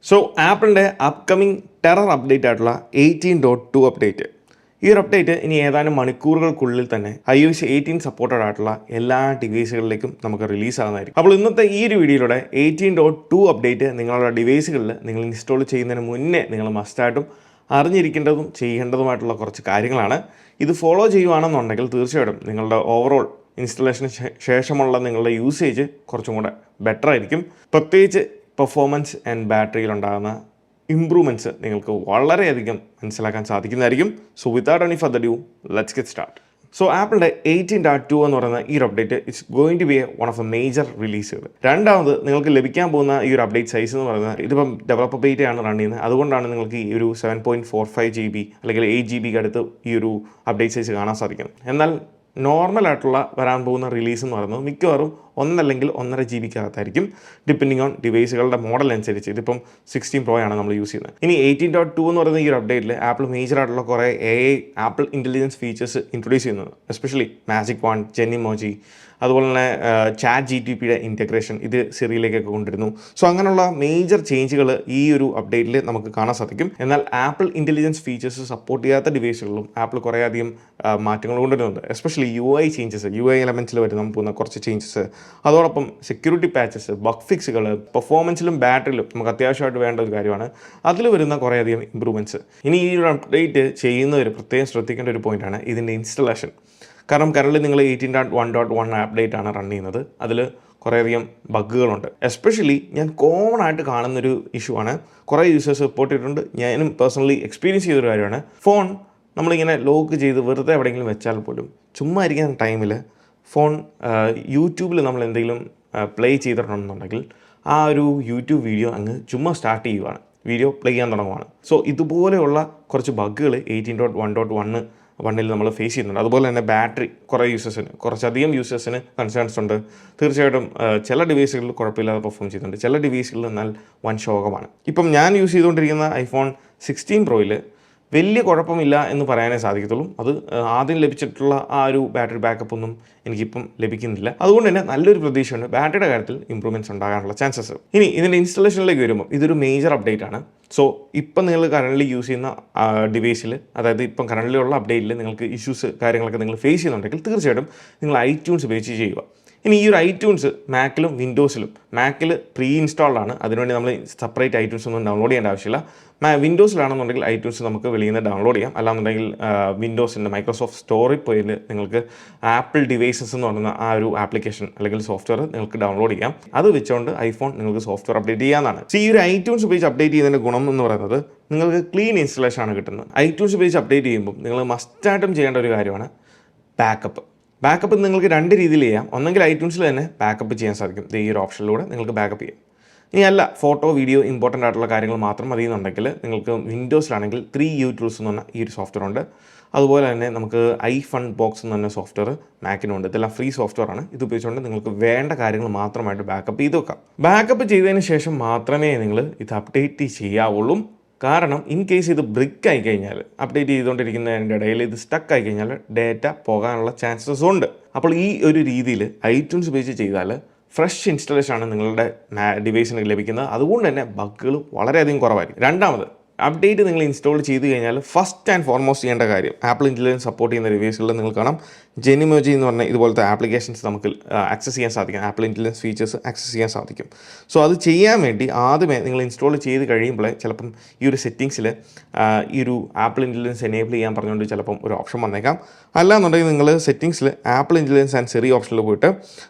So ആപ്പിളിൻ്റെ upcoming terror update ആയിട്ടുള്ള 18.2 update. ഈ ഒരു അപ്ഡേറ്റ് ഇനി ഏതാനും മണിക്കൂറുകൾക്കുള്ളിൽ തന്നെ iOS 18 സപ്പോർട്ടഡ് ആയിട്ടുള്ള എല്ലാ ഡിവൈസുകളിലേക്കും നമുക്ക് റിലീസ് ആകുന്നതായിരിക്കും. അപ്പോൾ ഇന്നത്തെ ഈ ഒരു വീഡിയോയിലൂടെ 18.2 അപ്ഡേറ്റ് നിങ്ങളുടെ ഡിവൈസുകളിൽ നിങ്ങൾ ഇൻസ്റ്റാൾ ചെയ്യുന്നതിന് മുന്നേ നിങ്ങൾ മസ്റ്റായിട്ടും അറിഞ്ഞിരിക്കേണ്ടതും ചെയ്യേണ്ടതുമായിട്ടുള്ള കുറച്ച് കാര്യങ്ങളാണ്. ഇത് ഫോളോ ചെയ്യുകയാണെന്നുണ്ടെങ്കിൽ തീർച്ചയായിട്ടും നിങ്ങളുടെ ഓവറോൾ ഇൻസ്റ്റലേഷന് ശേഷമുള്ള നിങ്ങളുടെ യൂസേജ് കുറച്ചും കൂടെ ബെറ്റർ ആയിരിക്കും. പ്രത്യേകിച്ച് പെർഫോമൻസ് ആൻഡ് ബാറ്ററിയിലുണ്ടാകുന്ന ഇംപ്രൂവ്മെൻറ്റ്സ് നിങ്ങൾക്ക് വളരെയധികം മനസ്സിലാക്കാൻ സാധിക്കുന്നതായിരിക്കും. So without any further due let's get start. So ആപ്പിളിൻ്റെ 18.2 എന്ന് പറയുന്ന ഈ ഒരു update it's going to be one of the major റിലീസുകൾ. രണ്ടാമത് നിങ്ങൾക്ക് ലഭിക്കാൻ പോകുന്ന ഈ ഒരു അപ്ഡേറ്റ് സൈസ് എന്ന് പറയുന്നത് ഇതിപ്പം ഡെവലപ്പർ ബേറ്റയാണ് റൺ ചെയ്യുന്നത്. അതുകൊണ്ടാണ് നിങ്ങൾക്ക് ഈ ഒരു 7.45 GB അല്ലെങ്കിൽ 8 GB അടുത്ത് ഈ ഒരു അപ്ഡേറ്റ് സൈസ് കാണാൻ സാധിക്കും. എന്നാൽ നോർമലായിട്ടുള്ള വരാൻ പോകുന്ന റിലീസ് എന്ന് പറയുന്നത് മിക്കവാറും 1 അല്ലെങ്കിൽ 1.5 GB ഡിപ്പെൻഡിങ് ഓൺ ഡിവൈസുകളുടെ മോഡൽ അനുസരിച്ച്. ഇതിപ്പം 16 Pro ആണ് നമ്മൾ യൂസ് ചെയ്യുന്നത്. ഇനി 18.2 എന്ന് പറയുന്ന ഈ ഒരു അപ്ഡേറ്റിൽ ആപ്പിൾ മേജറായിട്ടുള്ള കുറേ AI apple intelligence features introduce ചെയ്യുന്നത്, എസ്പെഷ്യലി മാജിക് വാണ്ട്, ജെനിമോജി, അതുപോലെ തന്നെ ചാറ്റ് GTPയുടെ ഇൻറ്റഗ്രേഷൻ ഇത് സിറിയിലേക്കൊക്കെ കൊണ്ടുവരുന്നു. സോ അങ്ങനെയുള്ള മേജർ ചേഞ്ചുകൾ ഈ ഒരു അപ്ഡേറ്റിൽ നമുക്ക് കാണാൻ സാധിക്കും. എന്നാൽ ആപ്പിൾ ഇൻ്റലിജൻസ് ഫീച്ചേഴ്സ് സപ്പോർട്ട് ചെയ്യാത്ത ഡിവൈസുകളിലും ആപ്പിൾ കുറേയധികം മാറ്റങ്ങൾ കൊണ്ടുവരുന്നുണ്ട്. എസ്പെഷ്യലി UI ചേഞ്ചസ്, UI എലമെൻറ്റ്സിൽ വരുന്ന പോകുന്ന കുറച്ച് ചേഞ്ചസ്, അതോടൊപ്പം സെക്യൂരിറ്റി പാച്ചസ്, ബഗ് ഫിക്സുകൾ, പെർഫോമൻസിലും ബാറ്ററിയിലും നമുക്ക് അത്യാവശ്യമായിട്ട് വേണ്ട ഒരു കാര്യമാണ്. അതിൽ വരുന്ന കുറേയധികം ഇമ്പ്രൂവ്മെൻറ്റ്സ്. ഇനി ഈ ഒരു അപ്ഡേറ്റ് ചെയ്യുന്നവർ പ്രത്യേകം ശ്രദ്ധിക്കേണ്ട ഒരു പോയിൻ്റാണ് ഇതിൻ്റെ ഇൻസ്റ്റലേഷൻ. കാരണം കറൻറ്റ്ലി നിങ്ങൾ 18.1.1 അപ്ഡേറ്റ് ആണ് റൺ ചെയ്യുന്നത്. അതിൽ കുറേയധികം ബഗ്ഗുകളുണ്ട്. എസ്പെഷ്യലി ഞാൻ കോമൺ ആയിട്ട് കാണുന്നൊരു ഇഷ്യൂ ആണ്. കുറേ യൂസേഴ്സ് റിപ്പോർട്ട് ചെയ്തിട്ടുണ്ട്, ഞാനും പേഴ്സണലി എക്സ്പീരിയൻസ് ചെയ്തൊരു കാര്യമാണ്. ഫോൺ നമ്മളിങ്ങനെ ലോക്ക് ചെയ്ത് വെറുതെ എവിടെയെങ്കിലും വെച്ചാൽ പോലും ചുമ്മാ ഇരിക്കുന്ന ടൈമിൽ ഫോൺ യൂട്യൂബിൽ നമ്മൾ എന്തെങ്കിലും പ്ലേ ചെയ്തിട്ടുണ്ടെന്നുണ്ടെങ്കിൽ ആ ഒരു യൂട്യൂബ് വീഡിയോ അങ്ങ് ചുമ്മാ സ്റ്റാർട്ട് ചെയ്യുവാണ്, വീഡിയോ പ്ലേ ചെയ്യാൻ തുടങ്ങുവാണ്. സോ ഇതുപോലെയുള്ള കുറച്ച് ബഗ്ഗുകൾ 18.1.1 നമ്മൾ ഫേസ് ചെയ്യുന്നുണ്ട്. അതുപോലെ തന്നെ ബാറ്ററി കുറച്ചധികം യൂസേഴ്സിന് കൺസേൺസ് ഉണ്ട്. തീർച്ചയായിട്ടും ചില ഡിവൈസുകളിൽ കുഴപ്പമില്ലാതെ പെർഫോം ചെയ്യുന്നുണ്ട്, ചില ഡിവൈസുകളിൽ എന്നാൽ വൻ ശോകമാണ്. ഇപ്പം ഞാൻ യൂസ് ചെയ്തുകൊണ്ടിരിക്കുന്ന iPhone 16 Proയിൽ വലിയ കുഴപ്പമില്ല എന്ന് പറയാനേ സാധിക്കത്തുള്ളൂ. അത് ആദ്യം ലഭിച്ചിട്ടുള്ള ആ ഒരു ബാറ്ററി ബാക്കപ്പ് ഒന്നും എനിക്കിപ്പം ലഭിക്കുന്നില്ല. അതുകൊണ്ട് തന്നെ നല്ലൊരു പ്രതീക്ഷയുണ്ട് ബാറ്ററിയുടെ കാര്യത്തിൽ ഇമ്പ്രൂവ്മെൻറ്റ്സ് ഉണ്ടാകാനുള്ള ചാൻസസ്. ഇനി ഇതിൻ്റെ ഇൻസ്റ്റലേഷനിലേക്ക് വരുമ്പോൾ ഇതൊരു മേജർ അപ്ഡേറ്റ് ആണ്. സോ ഇപ്പം നിങ്ങൾ കറൻ്റ്ലി യൂസ് ചെയ്യുന്ന ഡിവൈസിൽ, അതായത് ഇപ്പം കറൻ്റ്ലി ഉള്ള അപ്ഡേറ്റിൽ നിങ്ങൾക്ക് ഇഷ്യൂസ് കാര്യങ്ങളൊക്കെ നിങ്ങൾ ഫേസ് ചെയ്യുന്നുണ്ടെങ്കിൽ തീർച്ചയായിട്ടും നിങ്ങൾ iTunes ഉപയോഗിച്ച് ചെയ്യുക. ഇനി ഈ ഒരു iTunes മാക്കിലും വിൻഡോസിലും, മാക്കിൽ പ്രീ ഇൻസ്റ്റാൾഡ് ആണ്, അതിനുവേണ്ടി നമ്മൾ സെപ്പറേറ്റ് iTunes ഒന്നും ഡൗൺലോഡ് ചെയ്യേണ്ട ആവശ്യമില്ല. വിൻഡോസിലാണെന്നുണ്ടെങ്കിൽ iTunes നമുക്ക് വെളിയിൽ നിന്ന് ഡൗൺലോഡ് ചെയ്യാം. അല്ലാന്നുണ്ടെങ്കിൽ വിൻഡോസിൻ്റെ മൈക്രോസോഫ്റ്റ് സ്റ്റോറിൽ പോയി നിങ്ങൾക്ക് ആപ്പിൾ ഡിവൈസസ് എന്ന് പറയുന്ന ആ ഒരു ആപ്ലിക്കേഷൻ അല്ലെങ്കിൽ സോഫ്റ്റ്വെയർ നിങ്ങൾക്ക് ഡൗൺലോഡ് ചെയ്യാം. അത് വെച്ചുകൊണ്ട് iPhone നിങ്ങൾക്ക് സോഫ്റ്റ്വെയർ അപ്ഡേറ്റ് ചെയ്യാവുന്നതാണ്. ഈ ഒരു iTunes ഉപയോഗിച്ച് അപ്ഡേറ്റ് ചെയ്യുന്നതിൻ്റെ ഗുണം എന്ന് പറയുന്നത് നിങ്ങൾക്ക് ക്ലീൻ ഇൻസ്റ്റലേഷൻ ആണ് കിട്ടുന്നത്. iTunes ഉപയോഗിച്ച് അപ്ഡേറ്റ് ചെയ്യുമ്പോൾ നിങ്ങൾ മസ്റ്റായിട്ടും ചെയ്യേണ്ട ഒരു കാര്യമാണ് ബാക്കപ്പ് നിങ്ങൾക്ക് 2 രീതിയിൽ ചെയ്യാം. ഒന്നെങ്കിൽ iTunes തന്നെ ബാക്കപ്പ് ചെയ്യാൻ സാധിക്കും. ഈ ഒരു ഓപ്ഷനിലൂടെ നിങ്ങൾക്ക് ബാക്കപ്പ് ചെയ്യാം. ഇനി അല്ല, ഫോട്ടോ വീഡിയോ ഇമ്പോർട്ടൻ്റ് ആയിട്ടുള്ള കാര്യങ്ങൾ മാത്രം മതി എന്നുണ്ടെങ്കിൽ നിങ്ങൾക്ക് വിൻഡോസിലാണെങ്കിൽ 3U Tools എന്ന് പറഞ്ഞ ഈ ഒരു സോഫ്റ്റ്വെയർ ഉണ്ട്. അതുപോലെ തന്നെ നമുക്ക് iFunbox എന്ന് പറഞ്ഞ സോഫ്റ്റ്വെയർ മാക്കിനുണ്ട്. ഇതെല്ലാം ഫ്രീ സോഫ്റ്റ്വെയർ ആണ്. ഇത് ഉപയോഗിച്ചുകൊണ്ട് നിങ്ങൾക്ക് വേണ്ട കാര്യങ്ങൾ മാത്രമായിട്ട് ബാക്കപ്പ് ചെയ്ത് വെക്കാം. ബാക്കപ്പ് ചെയ്തതിന് ശേഷം മാത്രമേ നിങ്ങൾ ഇത് അപ്ഡേറ്റ് ചെയ്യാവുള്ളൂ. കാരണം ഇൻ കേസ് ഇത് ബ്രിക്ക് ആയി കഴിഞ്ഞാൽ, അപ്ഡേറ്റ് ചെയ്തുകൊണ്ടിരിക്കുന്നതിൻ്റെ ഇടയിൽ ഇത് സ്റ്റക്ക് ആയി കഴിഞ്ഞാൽ ഡേറ്റ പോകാനുള്ള ചാൻസസ് ഉണ്ട്. അപ്പോൾ ഈ ഒരു രീതിയിൽ iTunes ഉപയോഗിച്ച് ചെയ്താൽ ഫ്രഷ് ഇൻസ്റ്റലേഷൻ ആണ് നിങ്ങളുടെ ഡിവൈസിന് ലഭിക്കുന്നത്. അതുകൊണ്ട് തന്നെ ബഗ്ഗുകൾ വളരെയധികം കുറവായിരിക്കും. രണ്ടാമത്, അപ്ഡേറ്റ് നിങ്ങൾ ഇൻസ്റ്റാൾ ചെയ്ത് കഴിഞ്ഞാൽ ഫസ്റ്റ് ആൻഡ് ഫോർമോസ്റ്റ് ചെയ്യേണ്ട കാര്യം, ആപ്പിൾ ഇൻ്റലിജൻസ് സപ്പോർട്ട് ചെയ്യുന്ന ഡിവൈസുകളിൽ നിങ്ങൾ കാണാം ജെനിമോജി എന്ന് പറഞ്ഞ ഇതുപോലത്തെ ആപ്ലിക്കേഷൻസ് നമുക്ക് ആക്സസ് ചെയ്യാൻ സാധിക്കും. ആപ്പിൾ ഇൻ്റലിജൻസ് ഫീച്ചേഴ്സ് ആക്സസ് ചെയ്യാൻ സാധിക്കും. സോ അത് ചെയ്യാൻ വേണ്ടി ആദ്യമേ നിങ്ങൾ ഇൻസ്റ്റാൾ ചെയ്ത് കഴിയുമ്പോൾ ചിലപ്പം ഈ ഒരു സെറ്റിങ്സിൽ ഈ ഒരു ആപ്പിൾ ഇൻ്റലിജൻസ് എനേബിൾ ചെയ്യാൻ പറഞ്ഞുകൊണ്ട് ചിലപ്പം ഒരു ഓപ്ഷൻ വന്നേക്കാം. അല്ലാന്നുണ്ടെങ്കിൽ നിങ്ങൾ സെറ്റിങ്സിൽ ആപ്പിൾ ഇൻ്റലിജൻസ് ആൻഡ് സിറി ഓപ്ഷനിൽ പോയിട്ട്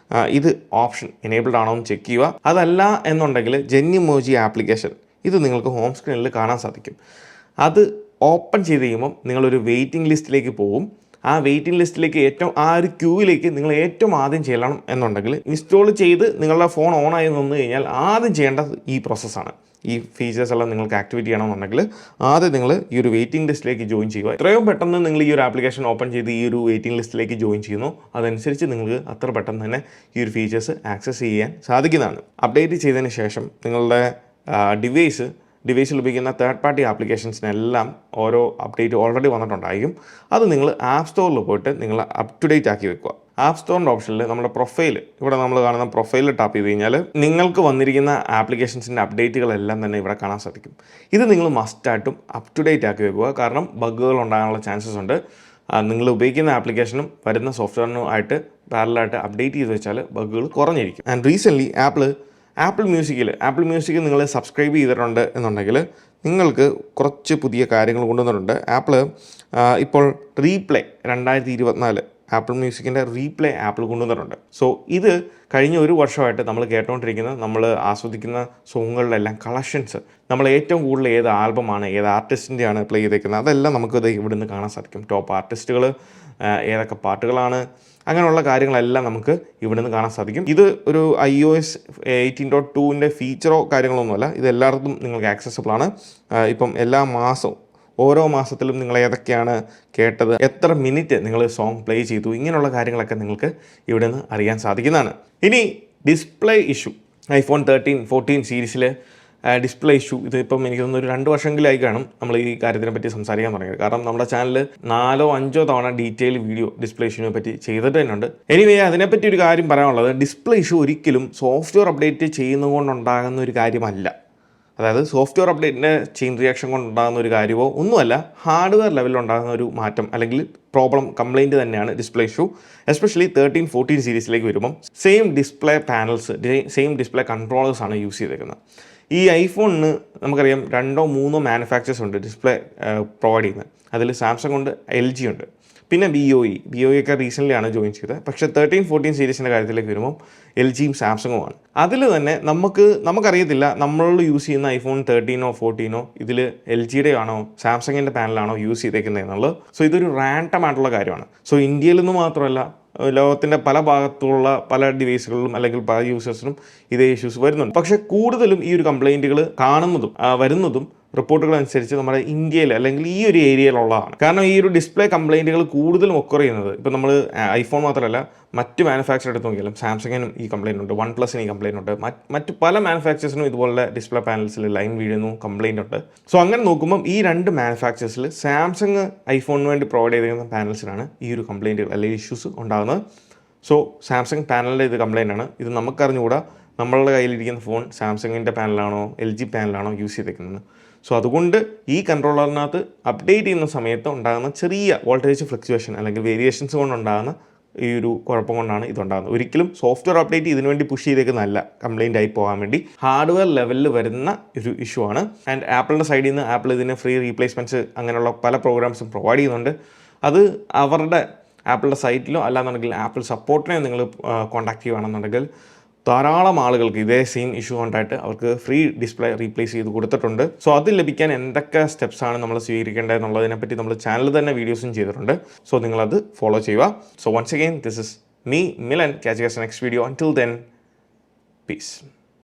ഇത് ഓപ്ഷൻ എനേബിൾഡ് ആണോ എന്ന് ചെക്ക് ചെയ്യുക. അതല്ല എന്നുണ്ടെങ്കിൽ ജെനിമോജി ആപ്ലിക്കേഷൻ ഇത് നിങ്ങൾക്ക് ഹോം സ്ക്രീനിൽ കാണാൻ സാധിക്കും. അത് ഓപ്പൺ ചെയ്ത് കഴിയുമ്പം നിങ്ങളൊരു വെയിറ്റിംഗ് ലിസ്റ്റിലേക്ക് പോകും. ആ വെയിറ്റിംഗ് ലിസ്റ്റിലേക്ക് ആ ഒരു ക്യൂവിലേക്ക് നിങ്ങൾ ഏറ്റവും ആദ്യം ചെയ്യണം എന്നുണ്ടെങ്കിൽ, ഇൻസ്റ്റാൾ ചെയ്ത് നിങ്ങളുടെ ഫോൺ ഓണായി നിന്ന് കഴിഞ്ഞാൽ ആദ്യം ചെയ്യേണ്ടത് ഈ പ്രോസസ്സാണ്. ഈ ഫീച്ചേഴ്സ് എല്ലാം നിങ്ങൾക്ക് ആക്ടിവേറ്റ് ചെയ്യണമെന്നുണ്ടെങ്കിൽ ആദ്യം നിങ്ങൾ ഈ ഒരു വെയിറ്റിംഗ് ലിസ്റ്റിലേക്ക് ജോയിൻ ചെയ്യുക. എത്രയും പെട്ടെന്ന് നിങ്ങൾ ഈ ഒരു ആപ്ലിക്കേഷൻ ഓപ്പൺ ചെയ്ത് ഈ ഒരു വെയിറ്റിംഗ് ലിസ്റ്റിലേക്ക് ജോയിൻ ചെയ്യുന്നു, അതനുസരിച്ച് നിങ്ങൾക്ക് അത്ര പെട്ടെന്ന് തന്നെ ഈ ഒരു ഫീച്ചേഴ്സ് ആക്സസ് ചെയ്യാൻ സാധിക്കുന്നതാണ്. അപ്ഡേറ്റ് ചെയ്തതിന് ശേഷം നിങ്ങളുടെ ഡിവൈസിൽ ഉപയോഗിക്കുന്ന തേർഡ് പാർട്ടി ആപ്ലിക്കേഷൻസിനെല്ലാം ഓരോ അപ്ഡേറ്റ് ഓൾറെഡി വന്നിട്ടുണ്ടായിരിക്കും. അത് നിങ്ങൾ ആപ്പ് സ്റ്റോറിൽ പോയിട്ട് നിങ്ങൾ അപ് ടു ഡേറ്റ് ആക്കി വെക്കുക. ആപ്പ് സ്റ്റോറിൻ്റെ ഓപ്ഷനിൽ നമ്മുടെ പ്രൊഫൈൽ, ഇവിടെ നമ്മൾ കാണുന്ന പ്രൊഫൈലിൽ ടാപ്പ് ചെയ്ത് കഴിഞ്ഞാൽ നിങ്ങൾക്ക് വന്നിരിക്കുന്ന ആപ്ലിക്കേഷൻസിൻ്റെ അപ്ഡേറ്റുകളെല്ലാം തന്നെ ഇവിടെ കാണാൻ സാധിക്കും. ഇത് നിങ്ങൾ മസ്റ്റായിട്ടും അപ് ടു ഡേറ്റ് ആക്കി വെക്കുക. കാരണം ബഗ്ഗുകൾ ഉണ്ടാകാനുള്ള ചാൻസസ് ഉണ്ട്. നിങ്ങൾ ഉപയോഗിക്കുന്ന ആപ്ലിക്കേഷനും വരുന്ന സോഫ്റ്റ്വെയറിനും ആയിട്ട് പാരലായിട്ട് അപ്ഡേറ്റ് ചെയ്ത് വെച്ചാൽ ബഗ്ഗുകൾ കുറഞ്ഞിരിക്കും. ആൻഡ് റീസെൻ്റ്ലി ആപ്പിൾ മ്യൂസിക്കിൽ നിങ്ങൾ സബ്സ്ക്രൈബ് ചെയ്തിട്ടുണ്ട് എന്നുണ്ടെങ്കിൽ നിങ്ങൾക്ക് കുറച്ച് പുതിയ കാര്യങ്ങൾ കൊണ്ടുവന്നിട്ടുണ്ട്. ആപ്പിൾ ഇപ്പോൾ റീപ്ലേ 2024 ആപ്പിൾ മ്യൂസിക്കിൻ്റെ റീപ്ലേ ആപ്പിൾ കൊണ്ടുവന്നിട്ടുണ്ട്. സോ ഇത് കഴിഞ്ഞ ഒരു വർഷമായിട്ട് നമ്മൾ കേട്ടുകൊണ്ടിരിക്കുന്ന, നമ്മൾ ആസ്വദിക്കുന്ന സോങ്ങുകളുടെ എല്ലാം കളക്ഷൻസ്, നമ്മൾ ഏറ്റവും കൂടുതൽ ഏത് ആൽബമാണ്, ഏത് ആർട്ടിസ്റ്റിൻ്റെയാണ് പ്ലേ ചെയ്തേക്കുന്നത്, അതെല്ലാം നമുക്കിത് ഇവിടുന്ന് കാണാൻ സാധിക്കും. ടോപ്പ് ആർട്ടിസ്റ്റുകൾ, ഏതൊക്കെ പാട്ടുകളാണ്, അങ്ങനെയുള്ള കാര്യങ്ങളെല്ലാം നമുക്ക് ഇവിടെ നിന്ന് കാണാൻ സാധിക്കും. ഇത് ഒരു iOS 18.2ൻ്റെ ഫീച്ചറോ കാര്യങ്ങളൊന്നുമല്ല. ഇത് എല്ലായിടത്തും നിങ്ങൾക്ക് ആക്സസിബിൾ ആണ്. ഇപ്പം ഓരോ മാസത്തിലും നിങ്ങൾ ഏതൊക്കെയാണ് കേട്ടത്, എത്ര മിനിറ്റ് നിങ്ങൾ സോങ് പ്ലേ ചെയ്തു, ഇങ്ങനെയുള്ള കാര്യങ്ങളൊക്കെ നിങ്ങൾക്ക് ഇവിടെ നിന്ന് അറിയാൻ സാധിക്കുന്നതാണ്. ഇനി ഡിസ്പ്ലേ ഇഷ്യൂ, iPhone 13, 14 സീരീസിൽ ഡിസ്പ്ലേ ഇഷ്യൂ, ഇതിപ്പം എനിക്ക് തോന്നുന്നു ഒരു 2 വർഷമെങ്കിലായി കാണും നമ്മൾ ഈ കാര്യത്തിനെ പറ്റി സംസാരിക്കാൻ തുടങ്ങിയത്. കാരണം നമ്മുടെ ചാനലിൽ 4-5 തവണ ഡീറ്റെയിൽ വീഡിയോ ഡിസ്പ്ലേ ഇഷ്യൂവിനെ പറ്റി ചെയ്തിട്ട് തന്നെയുണ്ട്. എനിവേ അതിനെപ്പറ്റി ഒരു കാര്യം പറയാനുള്ളത്, ഡിസ്പ്ലേ ഇഷ്യൂ ഒരിക്കലും സോഫ്റ്റ്വെയർ അപ്ഡേറ്റ് ചെയ്യുന്നതുകൊണ്ടുണ്ടാകുന്ന ഒരു കാര്യമല്ല. അതായത് സോഫ്റ്റ്വെയർ അപ്ഡേറ്റിൻ്റെ ചെയിൻ റിയാക്ഷൻ കൊണ്ടുണ്ടാകുന്ന ഒരു കാര്യമോ ഒന്നുമല്ല, ഹാർഡ്വെയർ ലെവലിൽ ഉണ്ടാകുന്ന ഒരു മാറ്റം അല്ലെങ്കിൽ കംപ്ലയിൻറ്റ് തന്നെയാണ് ഡിസ്പ്ലേ ഇഷ്യൂ. എസ്പെഷ്യലി 13, 14 സീരീസിലേക്ക് വരുമ്പം same display panels, same display കൺട്രോളേഴ്സാണ് യൂസ് ചെയ്തേക്കുന്നത്. ഈ ഐഫോണിന് നമുക്കറിയാം 2-3 മാനുഫാക്ചേഴ്സ് ഉണ്ട് ഡിസ്പ്ലേ പ്രൊവൈഡ് ചെയ്യുന്നത്. അതിൽ സാംസങ് ഉണ്ട്, LG ഉണ്ട്, പിന്നെ BOE ഒക്കെ റീസെൻ്റ്ലി ആണ് ജോയിൻ ചെയ്തത്. പക്ഷേ 13, 14 സീരീസിൻ്റെ കാര്യത്തിലേക്ക് വരുമ്പോൾ LGയും സാംസങ്ങുമാണ്. അതിൽ തന്നെ നമുക്കറിയത്തില്ല നമ്മൾ യൂസ് ചെയ്യുന്ന iPhone 13 14 ഇതിൽ LGയുടെ ആണോ സാംസങ്ങിൻ്റെ പാനലാണോ യൂസ് ചെയ്തേക്കുന്നത് എന്നുള്ളത്. സോ ഇതൊരു റാൻഡം ആയിട്ടുള്ള കാര്യമാണ്. സോ ഇന്ത്യയിൽ നിന്ന് മാത്രമല്ല, ലോകത്തിൻ്റെ പല ഭാഗത്തുള്ള പല ഡിവൈസുകളിലും അല്ലെങ്കിൽ പല യൂസേഴ്സിനും ഇതേ ഇഷ്യൂസ് വരുന്നുണ്ട്. പക്ഷേ കൂടുതലും ഈ ഒരു കംപ്ലയിൻറ്റുകൾ വരുന്നതും റിപ്പോർട്ടുകൾ അനുസരിച്ച് നമ്മുടെ ഇന്ത്യയിൽ അല്ലെങ്കിൽ ഈ ഒരു ഏരിയയിലുള്ളതാണ്. കാരണം ഈ ഒരു ഡിസ്പ്ലേ കംപ്ലയിൻറ്റുകൾ കൂടുതലും ഒക്കർ ചെയ്യുന്നത്, ഇപ്പോൾ നമ്മൾ ഐഫോൺ മാത്രമല്ല മറ്റ് മാനുഫാക്ചർ എടുത്ത് നോക്കിയാലും സാംസങ്ങിനും ഈ കംപ്ലയിൻ്റ് ഉണ്ട്, OnePlusന് ഈ കംപ്ലയിൻ്റ് ഉണ്ട്, മറ്റ് പല മാനുഫാക്ചേഴ്സിനും ഇതുപോലെ ഡിസ്പ്ലേ പാനൽസിൽ ലൈൻ വീഴുന്നു കംപ്ലയിൻ്റ് ഉണ്ട്. സോ അങ്ങനെ നോക്കുമ്പം ഈ 2 മാനുഫാക്ചേഴ്സിൽ സാംസങ് ഐഫോണിന് വേണ്ടി പ്രൊവൈഡ് ചെയ്തിരിക്കുന്ന പാനൽസിനാണ് ഈ ഒരു കംപ്ലയിൻറ്റുകൾ അല്ലെങ്കിൽ ഇഷ്യൂസ് ഉണ്ടാകുന്നത്. സോ സാംസങ് പാനലിൻ്റെ ഇത് കംപ്ലയിൻ്റ് ആണ്. ഇത് നമുക്കറിഞ്ഞുകൂടാ നമ്മളുടെ കയ്യിലിരിക്കുന്ന ഫോൺ സാംസങ്ങിൻ്റെ പാനലാണോ LG പാനലാണോ യൂസ് ചെയ്തേക്കുന്നത്. സോ അതുകൊണ്ട് ഈ കൺട്രോളറിനകത്ത് അപ്ഡേറ്റ് ചെയ്യുന്ന സമയത്ത് ഉണ്ടാകുന്ന ചെറിയ വോൾട്ടേജ് ഫ്ലക്ച്വേഷൻ അല്ലെങ്കിൽ വേരിയേഷൻസ് കൊണ്ടുണ്ടാകുന്ന ഈ ഒരു കുഴപ്പം കൊണ്ടാണ് ഇതുണ്ടാകുന്നത്. ഒരിക്കലും സോഫ്റ്റ്വെയർ അപ്ഡേറ്റ് ഇതിനു വേണ്ടി പുഷ് ചെയ്തേക്കുന്നതല്ല, കംപ്ലയിൻ്റ് ആയി പോകാൻ വേണ്ടി ഹാർഡ്വെയർ ലെവലിൽ വരുന്ന ഒരു ഇഷ്യൂ ആണ്. ആൻഡ് ആപ്പിളിൻ്റെ സൈഡിൽ നിന്ന് ആപ്പിൾ ഇതിന് ഫ്രീ റീപ്ലേസ്മെൻറ്റ്സ് അങ്ങനെയുള്ള പല പ്രോഗ്രാംസും പ്രൊവൈഡ് ചെയ്യുന്നുണ്ട്. അത് അവരുടെ ആപ്പിളിൻ്റെ സൈറ്റിലോ അല്ലാന്നുണ്ടെങ്കിൽ ആപ്പിൾ സപ്പോർട്ടിനെ നിങ്ങൾ കോൺടാക്ട് ചെയ്യുകയാണെന്നുണ്ടെങ്കിൽ ധാരാളം ആളുകൾക്ക് ഇതേ സെയിം ഇഷ്യൂ കൊണ്ടായിട്ട് അവർക്ക് ഫ്രീ ഡിസ്പ്ലേ റീപ്ലേസ് ചെയ്ത് കൊടുത്തിട്ടുണ്ട്. സോ അത് ലഭിക്കാൻ എന്തൊക്കെ സ്റ്റെപ്സാണ് നമ്മൾ സ്വീകരിക്കേണ്ടത് എന്നുള്ളതിനെപ്പറ്റി നമ്മൾ ചാനലിൽ തന്നെ വീഡിയോസും ചെയ്തിട്ടുണ്ട്. സോ നിങ്ങളത് ഫോളോ ചെയ്യുക. So once again this is me Milan. Catch you guys next video. Until then piece.